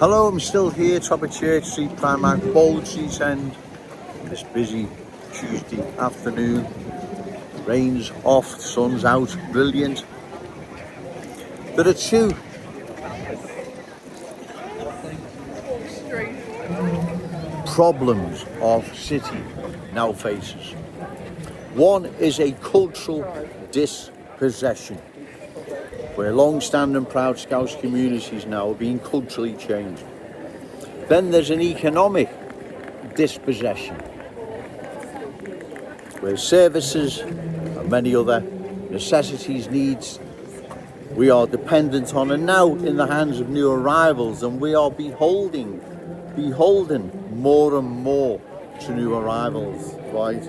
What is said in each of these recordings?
Hello, I'm still here, top of Church Street, Primark, Bowling Street End. This busy Tuesday afternoon. Rain's off, sun's out, brilliant. There are two problems our city now faces. One is a cultural dispossession, where long-standing proud Scouse communities now are being culturally changed. Then there's an economic dispossession, where services and many other necessities, needs we are dependent on are now in the hands of new arrivals, and we are beholden more and more to new arrivals, right?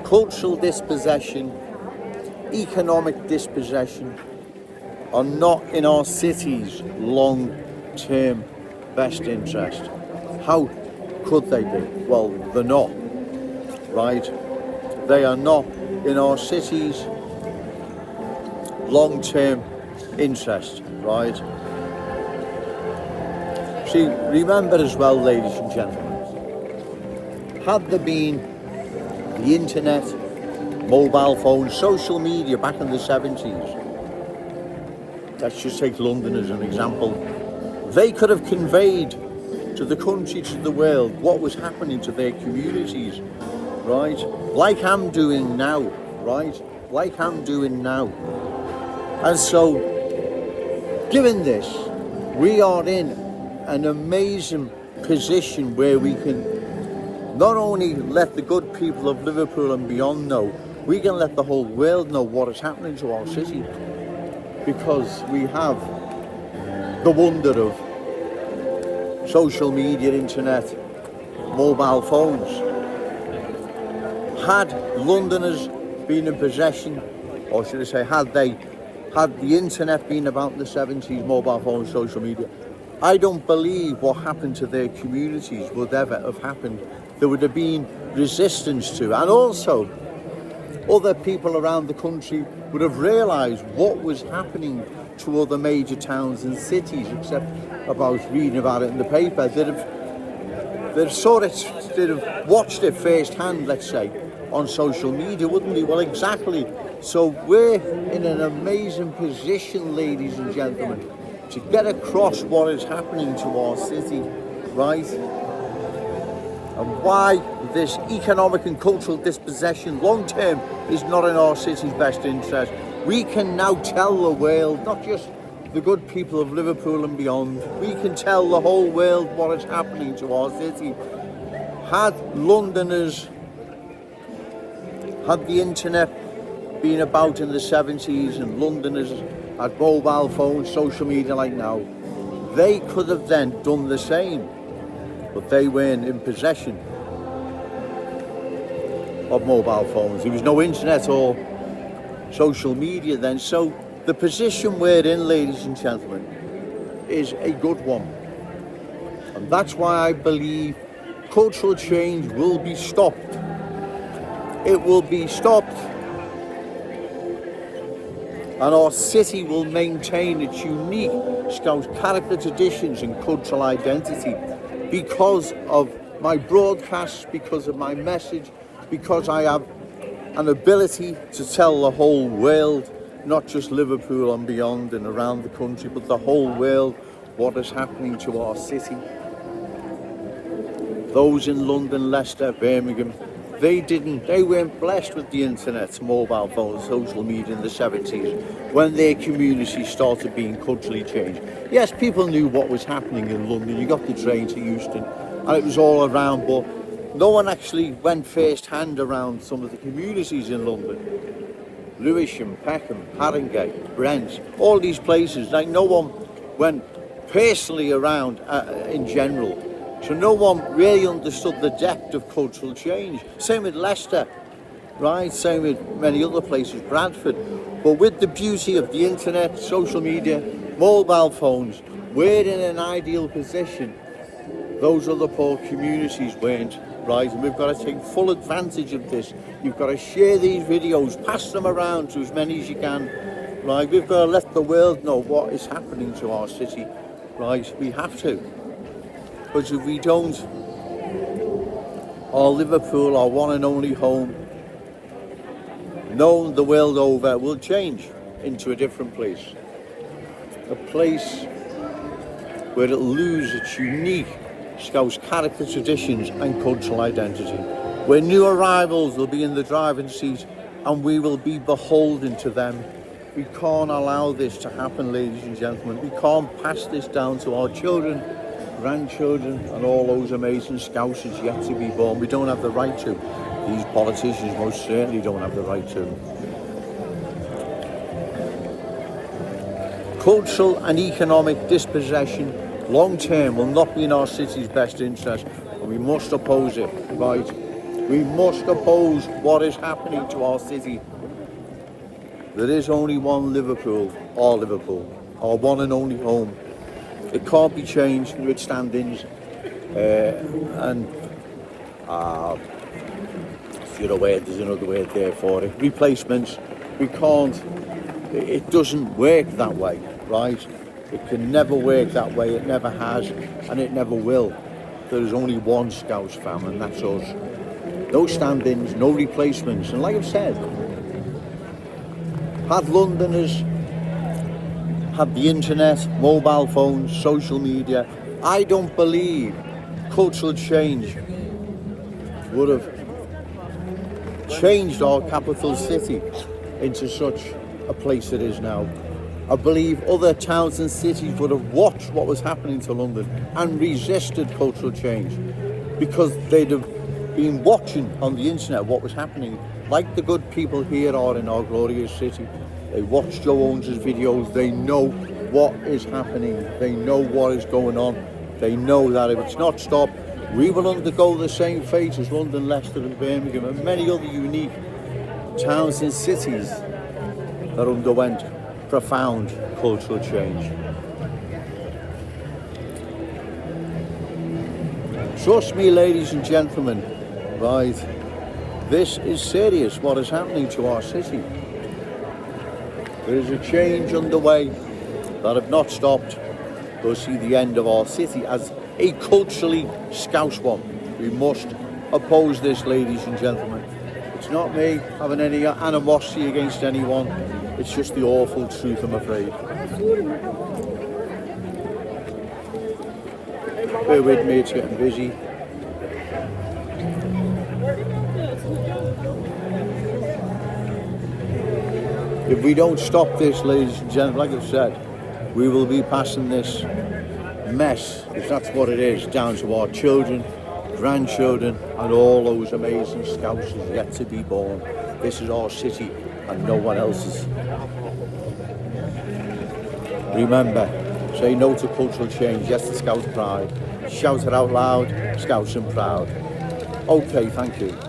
Cultural dispossession, economic dispossession are not in our city's long-term best interest. How could they be? Well, they're not, right? They are not in our city's long-term interest, right? See, remember as well, ladies and gentlemen, had there been the internet, mobile phones, social media back in the 70s, let's just take London as an example, they could have conveyed to the country, to the world, what was happening to their communities, right? Like I'm doing now, right? Like I'm doing now. And so, given this, we are in an amazing position where we can not only let the good people of Liverpool and beyond know, we can let the whole world know what is happening to our city, because we have the wonder of social media, internet, mobile phones. Had Londoners been in possession, or should I say, had the internet been about in the 70s, mobile phones, social media, I don't believe what happened to their communities would ever have happened. There would have been resistance to, and also other people around the country would have realised what was happening to other major towns and cities, except about reading about it in the paper. They'd have watched it firsthand, let's say, on social media, wouldn't they? Well, exactly. So we're in an amazing position, ladies and gentlemen, to get across what is happening to our city, right? And why this economic and cultural dispossession long-term is not in our city's best interest. We can now tell the world, not just the good people of Liverpool and beyond, we can tell the whole world what is happening to our city. Had Londoners, had the internet been about in the 70s and Londoners had mobile phones, social media like now, they could have then done the same, but they weren't in possession of mobile phones. There was no internet or social media then. So the position we're in, ladies and gentlemen, is a good one. And that's why I believe cultural change will be stopped. It will be stopped, and our city will maintain its unique Scouse character, traditions and cultural identity because of my broadcasts, because of my message, because I have an ability to tell the whole world, not just Liverpool and beyond and around the country, but the whole world, what is happening to our city. Those in London, Leicester, Birmingham, they weren't blessed with the internet, mobile phones, social media in the 70s, when their communities started being culturally changed. Yes, people knew what was happening in London. You got the train to Euston and it was all around, but no one actually went first-hand around some of the communities in London. Lewisham, Peckham, Haringey, Brent, all these places, like no one went personally around in general. So no one really understood the depth of cultural change. Same with Leicester, right? Same with many other places, Bradford. But with the beauty of the internet, social media, mobile phones, we're in an ideal position. Those other poor communities weren't, right? And we've got to take full advantage of this. You've got to share these videos, pass them around to as many as you can, right? We've got to let the world know what is happening to our city. right? We have to. Because if we don't, our Liverpool, our one and only home, known the world over, will change into a different place. A place where it'll lose its unique Scouse character, traditions and cultural identity. Where new arrivals will be in the driving seat and we will be beholden to them. We can't allow this to happen, ladies and gentlemen. We can't pass this down to our children, grandchildren and all those amazing Scousers yet to be born. We don't have the right to. These politicians most certainly don't have the right to. Cultural and economic dispossession long term will not be in our city's best interest, and we must oppose it, right? We must oppose what is happening to our city. There is only one Liverpool, our one and only home. It can't be changed with standings and if you're aware, there's another word there for it, replacements. We can't, it doesn't work that way, right? It can never work that way, it never has, and it never will. There is only one Scouse fam, and that's us. No stand-ins, no replacements, and like I've said, had Londoners had the internet, mobile phones, social media, I don't believe cultural change would have changed our capital city into such a place it is now. I believe other towns and cities would have watched what was happening to London and resisted cultural change because they'd have been watching on the internet what was happening, like the good people here are in our glorious city. They watch Joe Owens' videos, they know what is happening, they know what is going on, they know that if it's not stopped, we will undergo the same fate as London, Leicester and Birmingham and many other unique towns and cities that underwent profound cultural change. Trust me, ladies and gentlemen, right, this is serious what is happening to our city. There is a change underway that if not stopped will see the end of our city as a culturally Scouse one. We must oppose this, ladies and gentlemen. It's not me having any animosity against anyone. It's just the awful truth, I'm afraid. Bear with me, it's getting busy. If we don't stop this, ladies and gentlemen, like I've said, we will be passing this mess, if that's what it is, down to our children, grandchildren and all those amazing Scousers yet to be born. This is our city and no one else's. Remember, say no to cultural change, yes to Scouse pride. Shout it out loud, Scouse and proud. Okay, thank you.